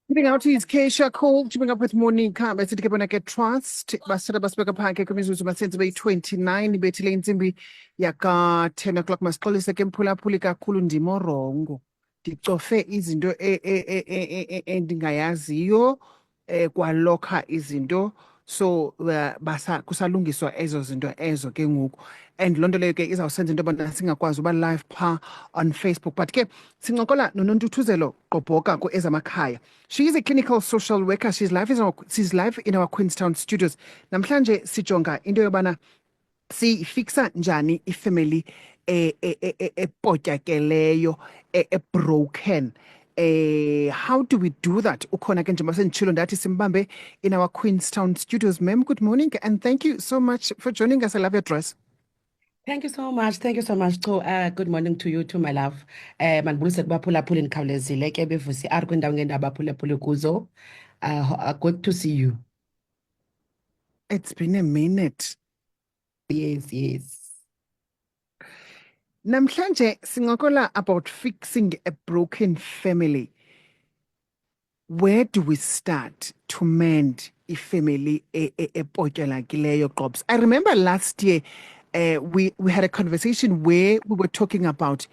Keeping out is Keisha Cole, keeping up with Monica, bese ke bona ke trust, basira basibeka phansi kwimizuzu masenze beyi-29, bethile intsimbi yaka 10 o'clock masixolise ke mphulaphuli kakhulu ndimorongo. Ndicofe izinto endingayaziyo kwalokha izinto so kusalungiswa ezo zinto ezo ke ngoku and loo nto leyo ke izawusenza into yobana singakwazi uba live phaa on Facebook but ke sincokola noNontuthuzelo Gqobhoka ezamakhaya. She is a clinical social worker. She's live in our Queenstown studios. Namhlanje sijonga into yobana siyifixa njani ifamily epotyakeleyo broken. How do we do that? Ukhona ke njengoba senditshilo ndathi simbambe in our Queenstown studios. Ma'am, good morning and thank you so much for joining us. I love your dress. Thank you so much. Thank you so much. So, good morning to you too, my love. Manibulise kubaphulaphuli nikhawulezile ke bevusi ari kwindawo ngendaba aphulaphule kuzo. Good to see you. It's been a minute. Yes. Namhlanje singokola about fixing a broken family. Where do we start to mend a family epotyalakileyo, Gqobs? I remember last year we had a conversation where we were talking about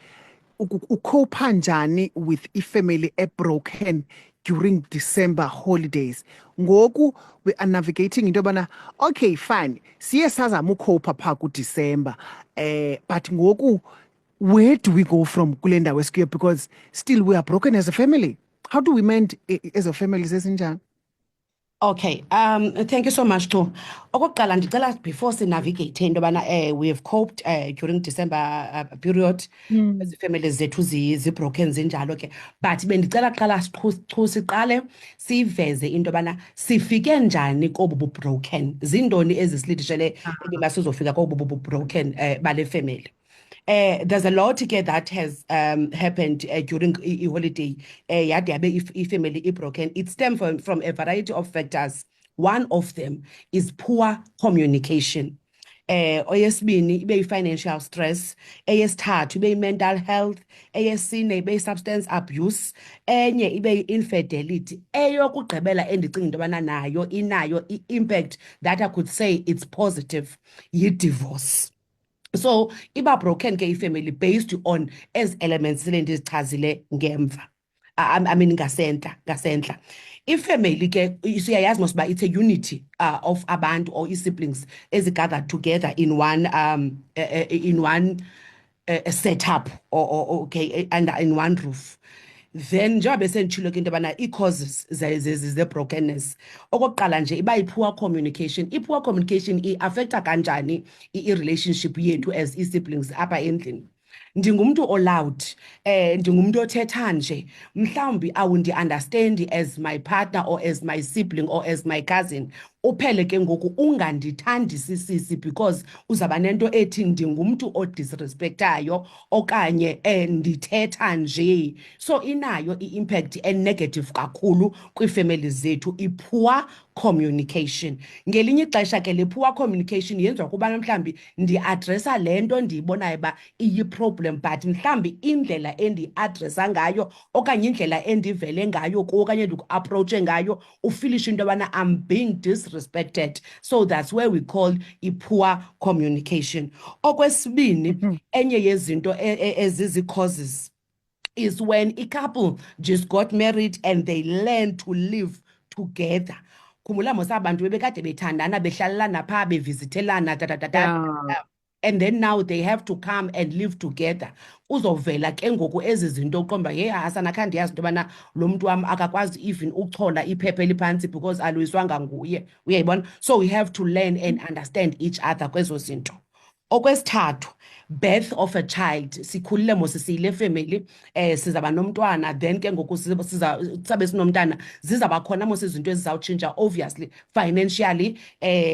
ukopha njani with a family broken during December holidays. Ngoku we are navigating into yobana okay fine siye sazama ukopha phaa kuDecember but ngoku where do we go from kule ndawo esikuyo because still we are broken as a family. How do we mend as a family sesinjani? Okay. Thank you so much too. Okokuqala ndicela before sinavigate into yobana we have coped during December period as families zethu zi-broken zinjalo ke but bendicela qala siqale siveze into yobana sifike njani kobu bu-broken zindoni ezisilidishele ukuba sizofika kobu bu-broken bale family. There's a lot that has happened during holiday. Yade yabe family broken. It stems from a variety of factors. One of them is poor communication. Oyesibini ibe financial stress, eyesithathu ibe mental health, eyesine ibe substance abuse, enye ibe infidelity, eyokugqibela endicinga into yobana nayo inayo impact that I could say it's positive, yi-divorce. So iba broken ke family based on as elements lendizichazile ngemva. I mean ngasentla. Ifamily ke siyayazi mos ba it's a unity of abantu or siblings ezigathered together in one setup or okay under in one roof. Then njengoba senditshilo ke into yobana ii-causes ze-brokenness okokuqala nje iba yi-poor communication. I-poor communication i-affecta kanjani i-relationship yethu as ii-siblings apha endlini. Ndingumntu oloud, ndingumntu othetha nje, mhlawumbi awundi-understandi as my partner or as my sibling or as my cousin, uphele ke ngoku ungandithandisisi because uzaba nento ethi ndingumntu odisrespectayo okanye ndithetha nje. So inayo i-impact enegative kakhulu kwiifamily zethu, i-poor communication. Ngelinye ixesha ke le poor communication yenziwa kubana mhlawumbi ndiadresa le nto ndiyibonayo uba iyi-problem but mhlawumbi indlela endiadresa ngayo okanye indlela endivele ngayo kuwo okanye ndikuaproache ngayo ufilishe into yobana I'm being disrespected. So that's where we call i-poor communication. Okwesibini, enye yezinto ezizi-causes is when a couple just got married and they learn to live together. Khumbula mos abantu bebekade bethandana behlalelana phaa bevizithelana and then now they have to come and live together. Uzovela ke ngoku ezi zinto uqomba hasana khange ndiyazi into yobana lo mntu wam akakwazi even uchola iphepha eliphantsi because aluyiswanga nguye, uyayibona. So we have to learn and understand each other kwezo zinto. Okwesithathu, birth of a child. Sikhulile mos siyile family sizaba nomntwana then ke ngoku sabe sinomntana zizaba khona mos izinto ezizawutshintsha obviously financially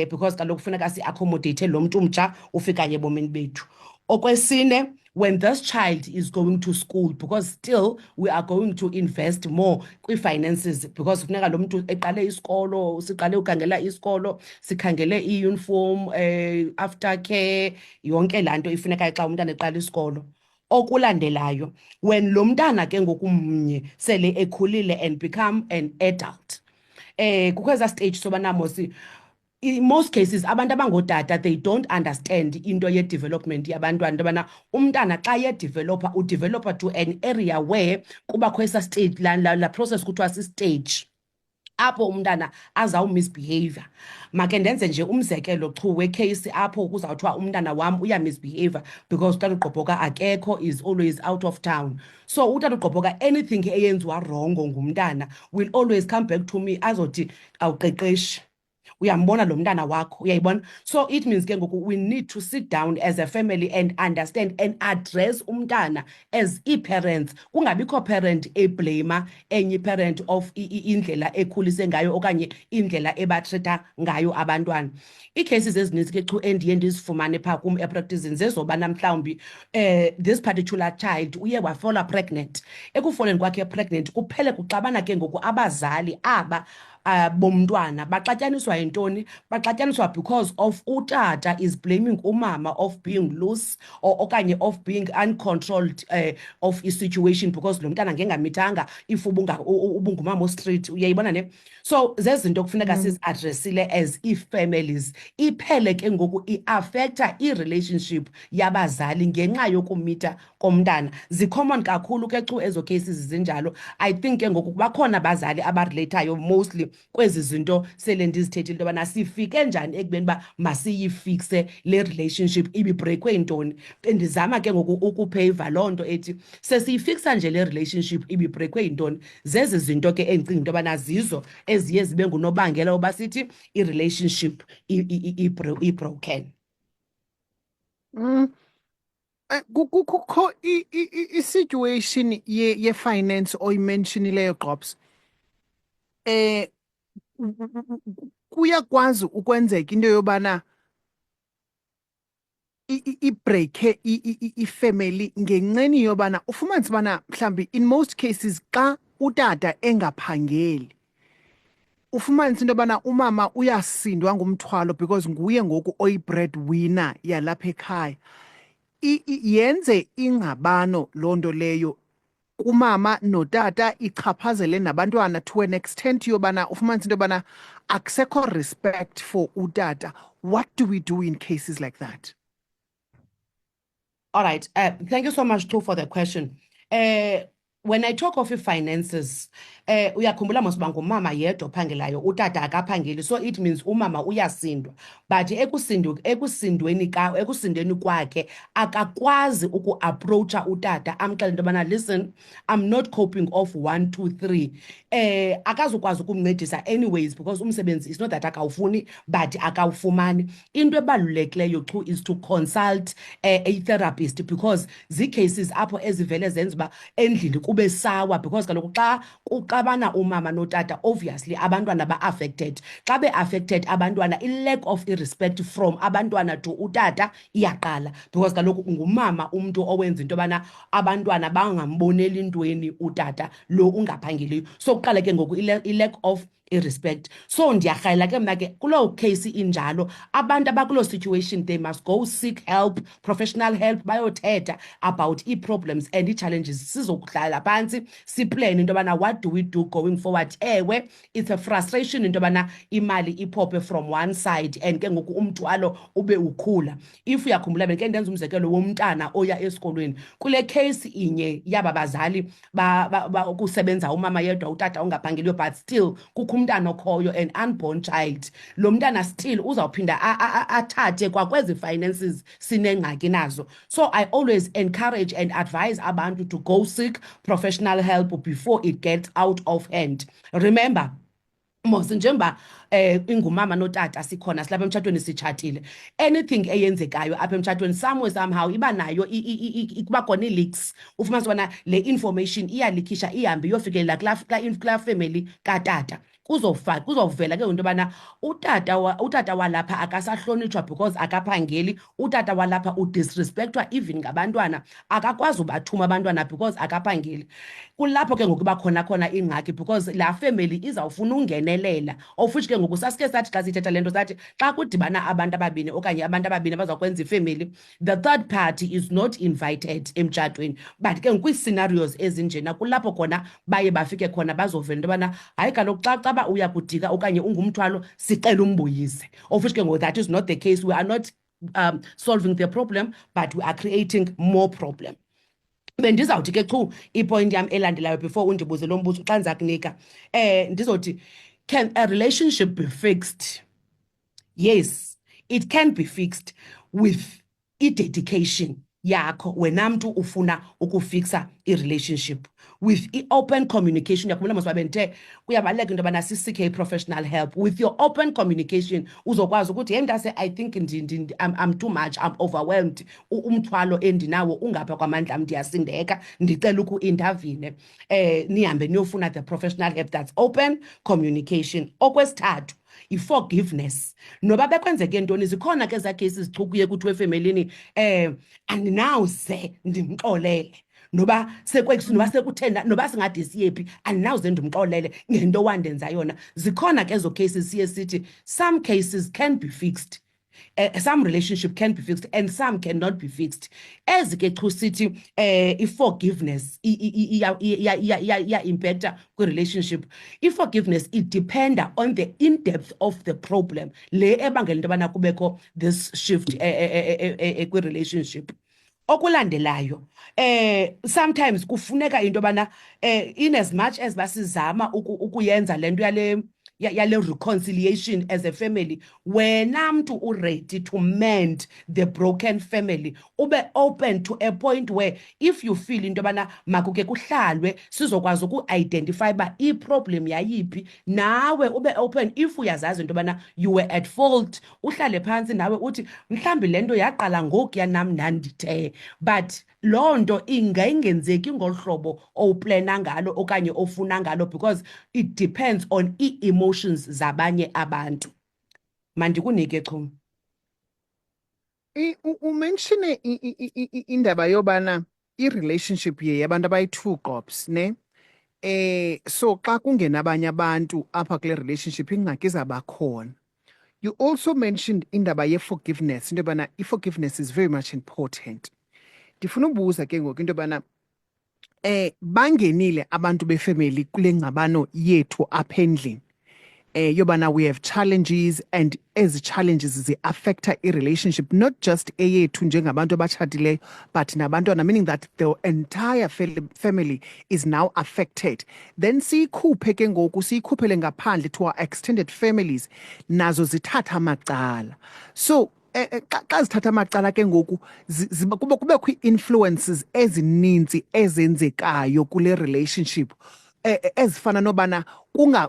because kaloku kufuneka si-accommodate lo mntu mtsha ufikayo ebomini bethu. Okwesine, when this child is going to school, because still we are going to invest more kwi-finances, because funeka lo muntu eqale isikolo, siqale ukhangela isikolo, sikhangele i-uniform, aftercare, yonke laa nto ifunekayo xa umntana eqala isikolo. Okulandelayo, when lo mntana ke ngokumnye sele ekhulile and become an adult, kukho eza stage sobana mosi, in most cases abantu abangootata they don't understand into ye-development yabantwana, into yobana umntana xa yedevelopa udevelopa to an area where kubakho esa stage, la process kuthiwa si-stage apho umntana azawumisbehavior. Make ndenze nje umzekelo chu wecase apho kuzawuthiwa umntana wam uyamisbehavior because utata uGqobhoka akekho, is always out of town. So utata uGqobhoka, anything eyenziwa wrongo ngumntana will always come back to me azothi awuqeqeshi, uyambona lo mntana wakho, uyayibona. So it means ke ngoku we need to sit down as a family and understand and address umntana as i-parents. Kungabikho parent eblame enye parent of indlela ekhulise ngayo okanye indlela ebatrita ngayo abantwana. Ii-cases ezininzi ke chu endiye ndizifumane phaa kum epracticini zezobana mhlawumbi this particular child uye wafola pregnant. Ekufoleni kwakhe pregnant kuphele kuxabana ke ngoku abazali aba bomntwana baxatyaniswa yintoni? Baxatyaniswa because of utata is blaming umama of being loose or okanye of being uncontrolled of i-situation because lo mntana ngengamithanga if ubungumama street, uyayibona ne? So zezinto kufuneka sizi-adressile as ii-families. Iphele ke ngoku i-affecta i-relationship yabazali ngenxa yokumitha komntana. Zicommon kakhulu ke chu ezo cases zinjalo. I think ke ngoku bakhona abazali abarelatayo mostly kwezi zinto sele ndizithethile into yobana sifike njani ekubeni uba masiyifikse le relationship ibibreakwe yintoni. Ndizama ke ngoku ukupheyiva loo nto ethi sesiyifiksa nje le relationship ibibreakwe yintoni. Zezi zinto ke endicinga into yobana zizo eziye zibe ngunobangela uba sithi i-relationship ibroken. Kukho i-situation ye-finance oyimenshinileyo Gqobs, kuyakwazi ukwenzeka into yobana ibreakhe ifamily ngenxeni yobana ufumanise ubana mhlawumbi in most cases xa utata engaphangeli ufumanise into yobana umama uyasindwa ngumthwalo because nguye ngoku oyi-breadwinner yalapha ekhaya. Yenze ingxabano loo nto leyo kumama notata, ichaphazele nabantwana to an extent yobana ufumanise into yobana akusekho respect for utata. What do we do in cases like that? All right. Thank you so much too for the question. When I talk of finances, uyakhumbula mos uba ngumama yedwa ophangelayo, utata akaphangeli, so it means umama uyasindwa. But ekusindweni kwakhe akakwazi ukuapproacha utata amxelele into yobana listen, I'm not coping of 1, 2, 3. Akazukwazi ukumncedisa anyways because umsebenzi is not that akawufuni but akawufumani. Into ebalulekileyo chu is to consult a therapist because zii-cases apho ezivele zenza uba endlini kube sawa because kaloku xa uqabana umama notata obviously abantwana ba-affected. Xa be-affected abantwana, i-lack of respect from abantwana to utata iyaqala because kaloku ngumama umntu owenza into yobana abantwana bangamboneli ntweni utata lo ungaphangeliyo. So kuqala ke ngoku i-lack of i-respect. So ndiyarhalela ke mna ke kuloo case injalo abantu abakuloo situation they must go seek help, professional help, bayothetha about ii-problems and ii-challenges. Sizokuhlala phantsi siplane into yobana what do we do going forward. Ewe, it's a frustration into yobana imali iphophe from one side and ke ngoku umthwalo ube ukhula. If uyakhumbula bendike ndenza umzekelo womntana oya esikolweni kule case inye yaba bazali kusebenza umama yedwa utata ungaphangeliyo but still kukho umntana okhoyo, an unborn child. Lo mntana still uzawuphinda athathe kwakwezi finances sinengxaki nazo. So I always encourage and advise abantu to go seek professional help before it gets out of hand. Remember, mos njengoba ingumama notata sikhona silapha emtshatweni sitshatile, anything eyenzekayo apha emtshatweni somewhere somehow iba nayo kuba khona ii-leaks. Ufumanise ubana le information iyalikhisha ihambe iyofikelela kulaa family katata. kuzovela ke into yobana utata walapha akasahlonitshwa because akaphangeli, utata walapha udisrespectwa even ngabantwana, akakwazi ubathuma abantwana because akaphangeli. Kulapho ke ngoku khona ingxaki because laa family izawufuna ungenelela, of which ke ngoku sasike sathi xa sithetha le nto sathi xa kudibana abantu ababini okanye abantu ababini abazawukwenza ifemeli, the third party is not invited emtshatweni. But ke ngokwii-scenarios ezinjena kulapho khona baye bafike khona bazovela into yobana hayi kaloku xa caba uyakudika okanye ungumthwalo sicela umbuyise, of which ke ngoku that is not the case. We are not solving the problem, but we are creating more problem. Bendizawuthi ke chu ipoint yam elandelayo before undibuze lo mbuzo xa ndiza kunika ndizothi, can a relationship be fixed? Yes, it can be fixed with i-dedication yakho wena mntu ufuna ukufixa i-relationship, with i-open communication. Uyakhumbula mos babe ndithe kuyabaluleka into yobana sisikhe i-professional help. With your open communication uzokwazi ukuthi hey mntase, I think I'm too much, I'm overwhelmed, umthwalo endinawo ungapha kwamandla am, ndiyasindeka, ndicela uku-intervene. Nihambe niyofuna the professional help. That's open communication. Okwesithathu, i-forgiveness. Noba bekwenzeke ntoni, zikhona ke ezaa cases zichukuye kuthiwe efemelini andinawuze ndimxolele, noba sekuthenda, noba singade siyephi andinawuze ndimxolele ngento wandenza yona. Zikhona ke ezo cases siye sithi some cases can be fixed. Some relationship can be fixed and some cannot be fixed. Ezi ke chu sithi i-forgiveness iya-impacta kwi-relationship. I-forgiveness dependa on the in-depth of the problem le ebangela into yobana kubekho this shift kwi-relationship. Okulandelayo, sometimes kufuneka into yobana in as much as basizama ukuyenza le nto yale reconciliation as a family, wena mntu ready to mend the broken family, ube open to a point where if you feel into yobana makuke kuhlalwe sizokwazi uku-identify uba i-problem yayiphi, nawe ube open. If uyazazi into yobana you were at fault, uhlale phantsi nawe uthi mhlawumbi le nto yaqala ngokuya nam ndandithe, but loo nto ingayingenzeki ngolu hlobo owuplana ngalo okanye ofuna ngalo, because it depends on ii-emotions zabanye abantu. Mandikunike chu. Umenshine indaba yobana i-relationship ye yabantu abayi-two gqobs, ne? So xa kungena abanye abantu apha kule relationship ingxaki izawuba khona. You also mentioned indaba ye-forgiveness, into yobana i-forgiveness is very much important. Ndifuna ubuza ke ngoku into yobana bangenile abantu befamily kule ngxabano yethu apha endlini, yobana we have challenges, and ezi challenges zi-affecta i-relationship, not just eyethu njengabantu abatshatileyo but nabantwana, meaning that the entire family is now affected. Then siyikhuphe ke ngoku, siyikhuphele ngaphandle to our extended families, nazo zithatha amacala. So xa zithatha amacala ke ngoku kubekho ii-influences ezininzi ezenzekayo kule relationship, ezifana nobana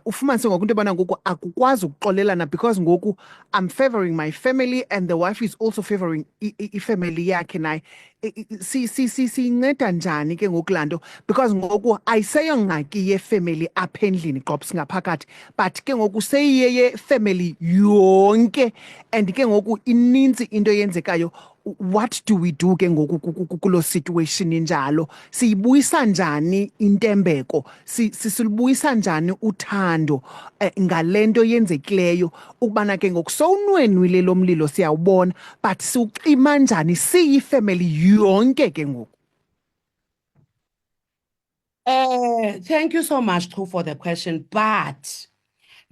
ufumanise ngoku into yobana ngoku akukwazi ukuxolelana because ngoku I'm favoring my family and the wife is also favoring ifamily yakhe naye. Siyinceda njani ke ngoku laa nto, because ngoku ayiseyongxaki yefamily apha endlini gqobs ngaphakathi, but ke ngoku seyiyeyefamily yonke, and ke ngoku inintsi into eyenzekayo. What do we do ke ngoku kuloo situation injalo? Siyibuyisa njani intembeko? Silibuyisa njani uthando ngale nto yenzekileyo, ukubana ke ngoku sowunwenwile lo mlilo siyawubona, but siwucima njani siyifamily yonke ke ngoku? Thank you so much, Chu, for the question, but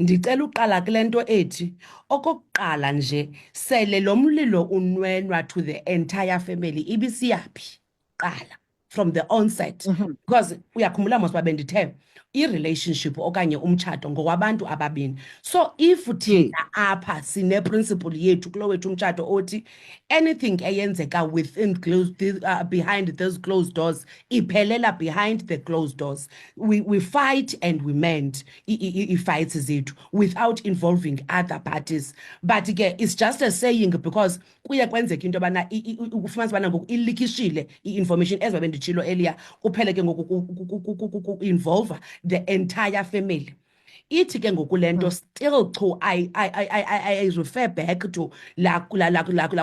ndicela uqala kule nto ethi okokuqala nje sele lo mlilo unwenwa to the entire family ibisiyaphi qala from the onset. Because uyakhumbula mos babe ndithe i-relationship okanye umtshato ngokwabantu ababini. So if thina apha sine-principle yethu kulo wethu umtshato othi anything eyenzeka within behind those closed doors iphelela behind the closed doors. We fight and we mend i-fights zethu without involving other parties. But ke it's just a saying because kuye kwenzeka into yobana ufumanise ubana ngoku ilikishile i-information ezibabe nditshilo earlier, kuphele ke ngoku involve the entire family. ithi ke ngoku le nto still to I refer back to la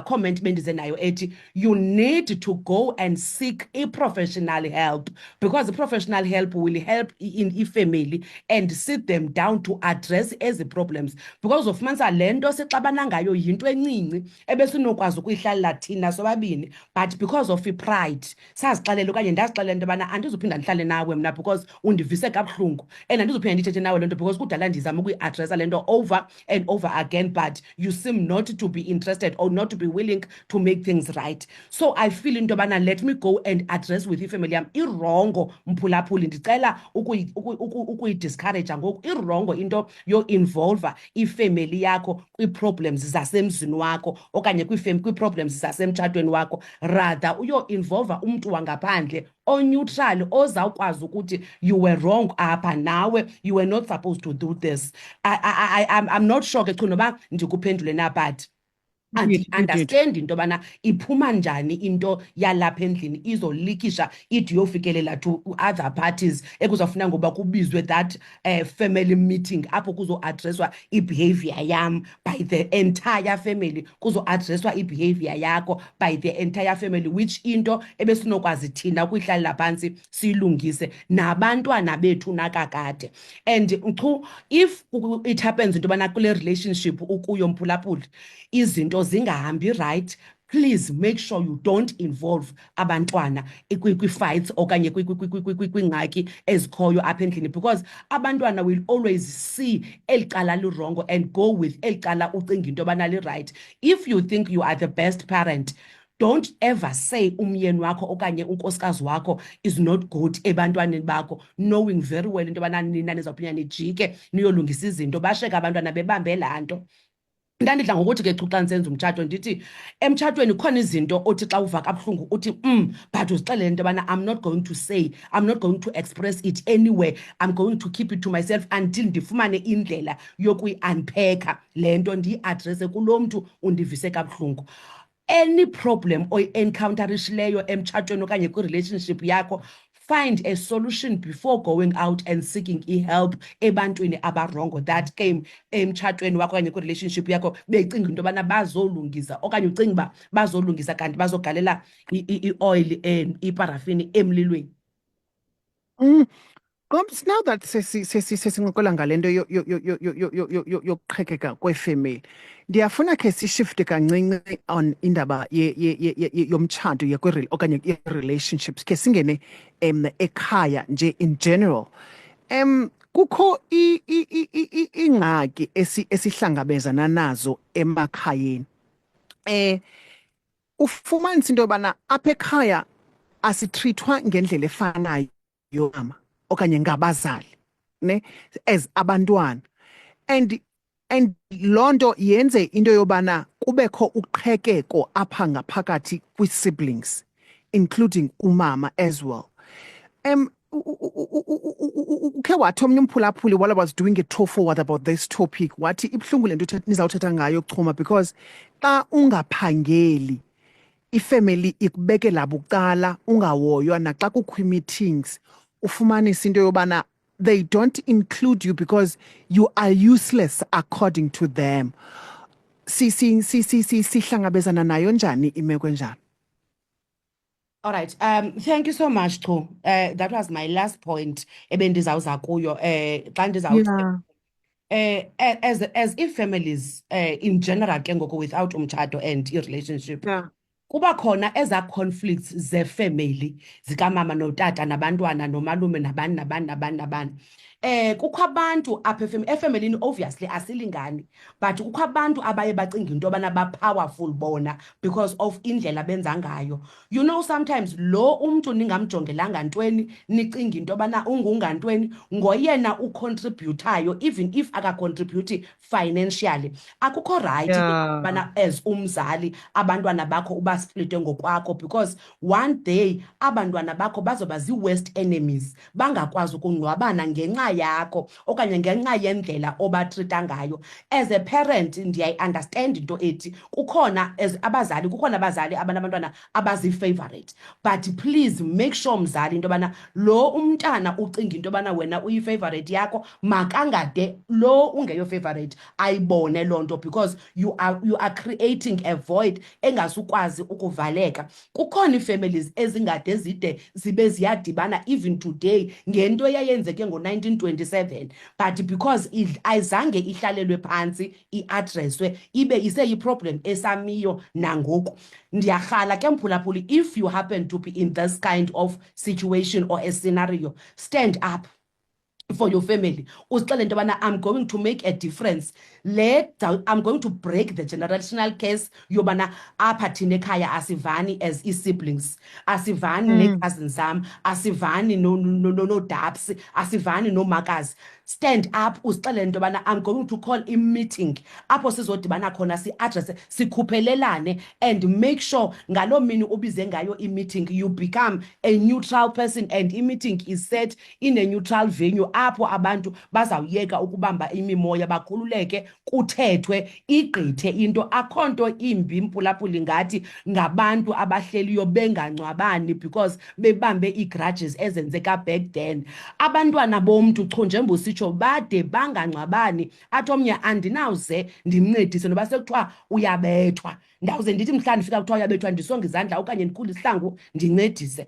comment bendize nayo ethi you need to go and seek professional help, because professional help will help in ifamily and sit them down to address ezi problems, because ufumanisa le nto sixabana ngayo yinto encinci ebesinokwazi ukuyihlalela thina sobabini, but because of i-pride sazixelela okanye ndazixelela into yobana andizuphinda ndihlale nawe mna because undivise kabuhlungu, and andizuphinda ndithethe nawe le nto because kudala ndizama ukuyi-adressa le nto over and over again, but you seem not to be interested or not to be willing to make things right. So I feel into yobana let me go and address with ifamily yam. Irongo mphulaphuli, ndicela ukuyidiscouragea ngoku. Irongo into yo-involva ifamily yakho kwii-problems zasemzini wakho okanye kwii-problems zasemtshatweni wakho, rather uyo-involva umntu wangaphandle o-neutral ozawukwazi ukuthi you were wrong apha, nawe you were not supposed to do this. I'm not sure ke chu noba ndikuphendule na, but andiunderstand into yobana iphuma njani into yalapha endlini izolikisha ide yofikelela to other parties ekuzawufuna ngoba kubizwe that family meeting apho kuzoadresswa ibehavior yam by the entire family, kuzoadresswa ibehavior yakho by the entire family, which into ebesinokwazi thina ukuyihlalela phantsi siyilungise nabantwana bethu nakakade. And if it happens into yobana kule relationship ukuyo mphulaphuli izinto zingahambi right, please make sure you don't involve abantwana kwi-fights okanye kwingxaki ezikhoyo apha endlini, because abantwana will always see eli cala lirongo and go with eli cala ucinga into yobana li-right. If you think you are the best parent, don't ever say umyeni wakho okanye unkosikazi wakho is not good ebantwaneni bakho, knowing very well into yobana nina nizawuphinda nijike niyolungisa izinto, basheka abantwana bebambe laa nto. Ndandidla ngokuthi ke xa ndisenza umtshato ndithi emtshatweni khona izinto othi xa uva kabuhlungu uthi but uzixelele into yobana I'm not going to say, I'm not going to express it anywhere, I'm going to keep it to myself until ndifumane indlela yokuyi-unpacka le nto ndiyi-adresse kulo mntu undivise kabuhlungu. Any problem oyi-encounterishileyo emtshatweni okanye kwi-relationship yakho, find a solution before going out and seeking help ebantwini abarongo that came emtshatweni wakho okanye kwi-relationship yakho becinga into yobana bazolungisa, okanye ucinga uba bazolungisa kanti bazogalela i-oil iparafini emlilweni. Goms, now that sesincokola ngale nto yokuqhekeka kwefemeli, ndiyafuna khe sishifte kancinci on indaba yomtshato okanye ye-relationships, khe singene ekhaya nje in general. Kukho iingxaki esihlangabezana nazo emakhayeni. Ufumanisa into yobana apha ekhaya asitrithwa ngendlela efanayo mama okanye ngabazali ne as abantwana, and loo nto yenze into yobana kubekho uqhekeko apha ngaphakathi kwi-siblings including umama as well. Ukhe wathi omnye umphulaphuli while I was doing a talk forward about this topic, wathi ibuhlungu le nto nizawuthetha ngayo Chuma, because xa ungaphangeli ifamily ikubekela bucala ungahoywa naxa kukho meetings, ufumanisa into yobana they don't include you because you are useless according to them. Sihlangabezana nayo njani imeko enjani? All right. Thank you so much, Cho. That was my last point. Ebendizawuza kuyo. Xa ndizawuthi as if families in general ke ngoku without umtshato and relationship, kuba khona eza conflicts ze-family zikamama notata nabantwana nomalume nabani. Kukho abantu apha efemelini obviously asilingani, but kukho abantu abaye bacinga into yobana ba-powerful bona because of indlela benza ngayo. You know, sometimes lo umntu ningamjongelanga ntweni nicinga into yobana ungungantweni ngoyena ucontributayo, even if akacontribute financially. Akukho right bana as umzali abantwana bakho ubasplite ngokwakho, because one day abantwana bakho bazoba zii-worst enemies, bangakwazi ukungcwabana ngenxa ngenxa yakho okanye ngenxa yendlela obatrita ngayo. As a parent ndiyayi-understand into ethi kukhona abazali abanabantwana abazi-favorite, but please make sure mzali into yobana lo umntana ucinga into yobana wena uyi-favorite yakho makangade lo ungeyo-favorite ayibone loo nto, because you are creating a void engasukwazi ukuvaleka. Kukhona ii-families ezingade zide zibe ziyadibana even today ngento eyayenzeke ngo-1927, but because ayizange ihlalelwe phantsi iadreswe ibe iseyiproblem esamiyo nangoku. Ndiyarhala ke mphulaphuli, if you happen to be in this kind of situation or a scenario, stand up for your family. Uzixele into yobana I'm going to make a difference. I'm going to break the generational curse yobana apha thina ekhaya asivani as i-siblings, asivani nee-cousins zam, asivani no-dabs, asivani nomakazi. Stand up uzixele into yobana I'm going to call a meeting apho sizodibana khona si-address, sikhuphelelane, and make sure ngaloo mini ubize ngayo i-meeting you become a neutral person, and i-meeting is set in a neutral venue apho abantu bazawuyeka ukubamba imimoya, bakhululeke, kuthethwe, igqithe into. Akho nto imbi mphulaphuli ngathi ngabantu abahleliyo bengangcwabani because bebambe ii-grudges ezenzeka back then. Abantwana bomntu chu njengoba usitsho bade bangangcwabani, athi omnye andinawuze ndimncedise noba sekuthiwa uyabethwa, ndawuze ndithi mhla ndifika kuthiwa uyabethwa ndisonge izandla okanye ndikhule isihlangu ndincedise.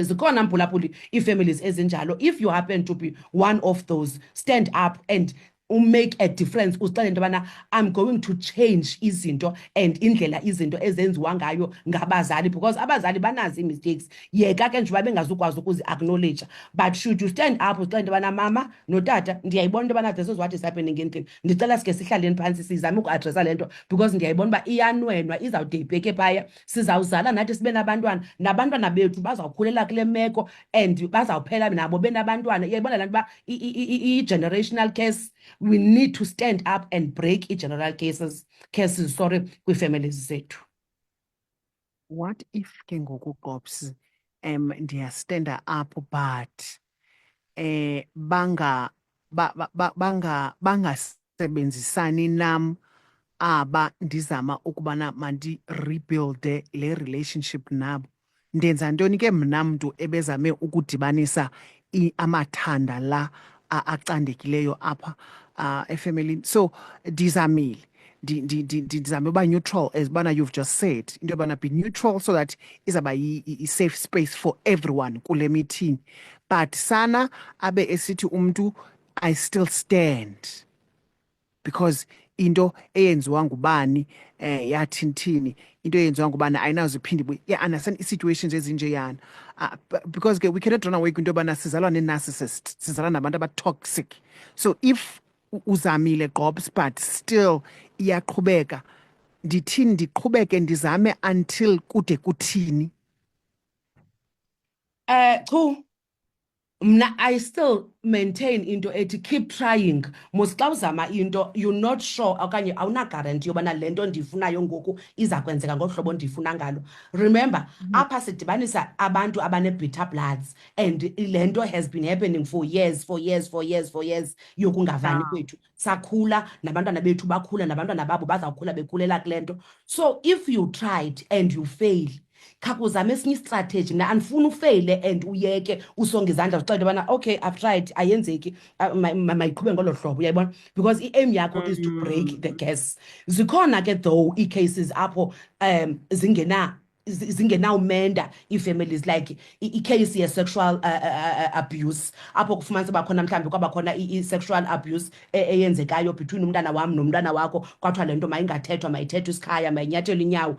Zikhona mphulaphuli ii-families ezinjalo. If you happen to be one of those, stand up and make a difference. Uzixele into yobana I'm going to change izinto and indlela izinto ezenziwa ngayo ngabazali, because abazali banazi ii-mistakes, yeka ke nje uba bengazukwazi ukuzi-acknowledge. But should you stand up uzixele into yobana mama notata ndiyayibona into yobana this is what is happening endlini, ndicela sike sihlaleni phantsi sizame ukuadresa le nto, because ndiyayibona uba iyanwenwa izawude ibheke phaya. Sizawuzala nathi sibe nabantwana, nabantwana bethu bazawukhulela kule meko and bazawuphela nabo benabantwana. Iyayibona laa nto uba i-generational curse. We need to stand up and break i-general curses kwii-families zethu. What if ke ngoku Gobs ndiyastanda up but bangasebenzisani nam aba ndizama ukubana mandi-rebuilde le relationship nabo? Ndenza ntoni ke mna mntu ebezame ukudibanisa amathanda la acandekileyo apha efemelini? So ndizamile ndizame uba neutral, as bana you've just said, into yobana be neutral so that izawuba i-safe space for everyone kule meeting. But sana abe esithi umntu I still stand because into eyenziwa ngubani yathini into eyenziwa ngubani ayinawuze iphinde understand ii-situations ezinjeyana. Because ke we cannot run away kwinto yobana sizalwa ne-narcissist, sizalwa nabantu aba-toxic. So if uzamile Gobs but still iyaqhubeka, ndithini ndiqhubeke ndizame until kude kuthini? Chu mna I still maintain into ethi keep trying. Mos xa uzama into you're not sure okanye awunaguarantee yobana le nto ndiyifunayo ngoku iza kwenzeka ngohlobo ndifuna ngalo. Remember apha sidibanisa abantu abane-bitter bloods, and le nto has been happening for years yokungavani kwethu. Sakhula nabantwana bethu bakhula, nabantwana babo bazawukhula bekhulela kule nto. So if you tried and you fail, khakuzame esinye istrategy. Mna andifuni ufeyile and uyeke usonge izandla uzixele into yobana okay I've tried ayenzeki, mayiqhube ngolo hlobo, uyayibona, because i-aim yakho is to break the curse. Zikhona ke though ii-cases apho zingenawumenda ii-families, like i-case ye-sexual abuse apho kufumanisa uba khona mhlawumbi kwabakhona i-sexual abuse eyenzekayo between umntana wam nomntana wakho, kwathiwa le nto mayingathethwa, mayithethwe isikhaya, mayinyathelwe inyawo.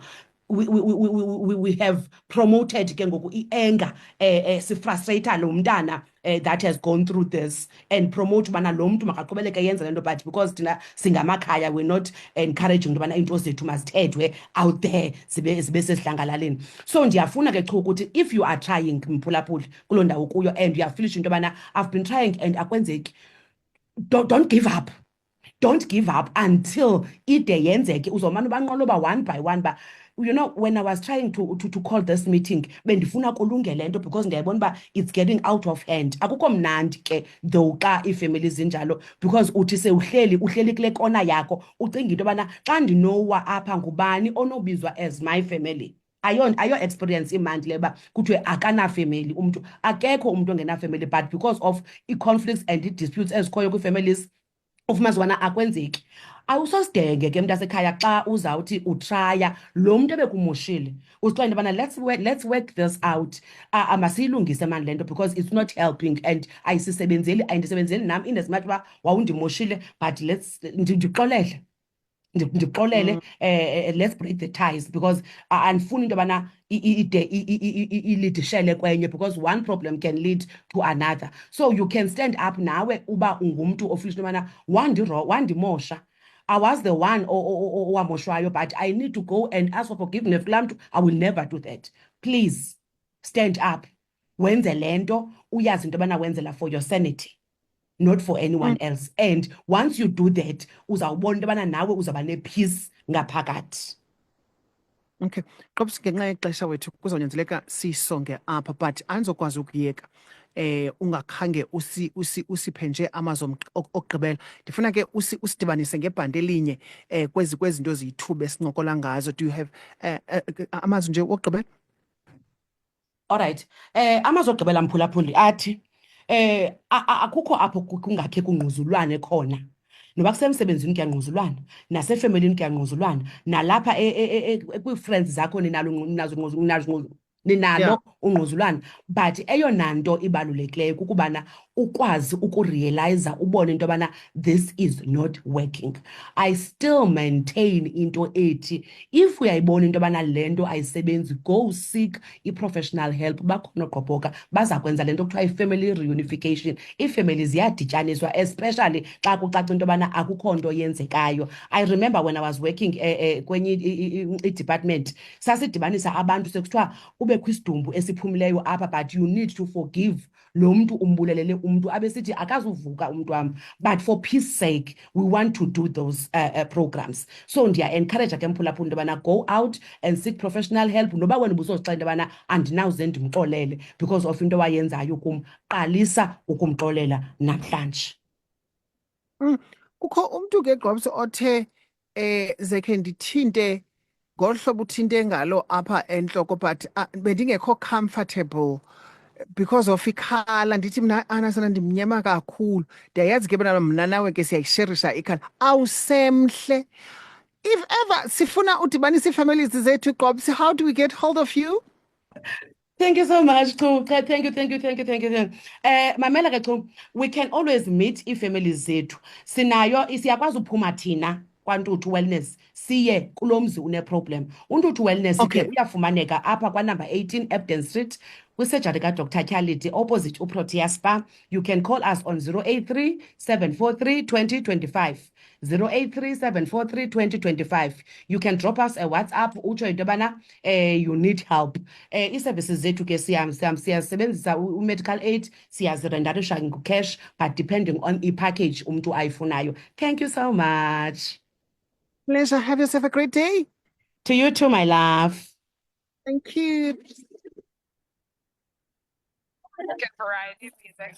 We have promoted ke ngoku i-anger, sifrustrata lo mntana that has gone through this, and promote ubana lo mntu makaqhubeleke yenza le nto, but because thina singamakhaya we're not encouraging into yobana iinto zethu mazithethwe out there zibe sesidlangalaleni. So ndiyafuna ke chu ukuthi if you are trying mphulaphuli kuloo ndawo kuyo and uyafilisha into yobana I've been trying and akwenzeki, don't give up. Don't give up until ide yenzeke. Uzomane ubanqoloba one by one ba you know, when I was trying to call this meeting, bendifuna kulunge le nto because ndiyayibona uba it's getting out of hand. Akukho mnandi ke though xa iifemeli zinjalo because uthi uhleli kule kona yakho ucinga into yobana xa ndinowa apha ngubani onobizwa as my family. Ayo experience imandi leba kuthiwe akanafemeli umntu, akekho umntu ongenafemeli, but because of i-conflicts and i-disputes ezikhoyo kwii-families ufumanise ubana akwenzeki. Awusosidenge ke mntasekhaya xa uzawuthi utraya lo mntu ebekumoshile uzixela into yobana let's work this out. Masiyilungise mani le nto because it's not helping and ayindisebenzeli nam in as much uba wawundimoshile, but ndixolele ndixolele, let's break the ties because andifuni into yobana ide ilidishele kwenye because one problem can lead to another. So you can stand up nawe uba ungumntu ofisa into yobana wandimosha. I was the one owamoshwayo, but I need to go and ask for forgiveness kulaa mntu. I will never do that. Please stand up, wenze le nto uyazi into yobana wenzela for your sanity, not for anyone else. And once you do that, uzawubona into yobana nawe uzawuba ne-peace ngaphakathi. Okay, Gqobs, ngenxa yexesha wethu kuzawunyanzeleka sisonge apha, but andizokwazi ukuyeka ungakhange usiphe nje amazwi okugqibela. Ndifuna ke usidibanise ngebhandi elinye kwezi zinto ziyithuba esincokola ngazo. Do you have amazwi nje okugqibela? All right. Amazwi okugqibela mphulaphuli athi akukho apho kungakhe kungquzulwane khona. Noba kusemsebenzini kuyangquzulwana, nasefemelini kuyangquzulwana, nalapha kwii-friends zakho ninalo ungquzulwana. But eyona nto ibalulekileyo kukubana ukwazi ukurealiza, ubone into yobana this is not working. I still maintain into ethi if uyayibona into yobana le nto ayisebenzi, go seek i-professional help. Bakhona oogqobhoka baza kwenza le nto kuthiwa i-family reunification. Iifemeli ziyadityaniswa, especially xa kucaca into yobana akukho nto yenzekayo. I remember when I was working kwenye i-department, sasidibanisa abantu sekuthiwa ubekho isidumbu esiphumileyo apha, but you need to forgive lo mntu umbulelele umntu, abesithi akazuvuka umntu wam, but for peace sake we want to do those programs. So ndiya-encourage ke mphulaphula into yobana go out and seek professional help. Noba wena ubusozixela into yobana andinawuze ndimxolele because of into wayenzayo kum, qalisa ukumxolela namhlanje. Kukho umntu ke Gqobs othe zekhe ndithinte ngolu hlobo uthinte ngalo apha entloko, but bendingekho comfortable because of ikhala. Ndithi mna Anasana ndimnyama kakhulu, ndiyayazi ke mna nawe ke siyayisherisha ikhala. Awusemhle. If ever sifuna udibanisa ii-families zethu Gqobs, how do we get hold of you? Thank you so much, Chu. Thank you. Mamela ke Chu, we can always meet ii-families zethu. Siyakwazi uphuma thina kwaNtuthu Wellness siye kulo mzi une-problem. uNtuthu Wellness ke uyafumaneka apha kwanumber 18 Ebden Street kwisurgery kaDr Tyaliti opposite uProtea Spa. You can call us on 083 743 2025. 083 743 2025. You can drop us a WhatsApp utsho into yobana you need help. Ii-services zethu ke siyasebenzisa u-medical aid, siyazirendarisha ngu-cash, but depending on i-package umntu ayifunayo. Thank you so much. Pleasure. Have yourself a great day. To you too, my love. Thank you. Good variety of music.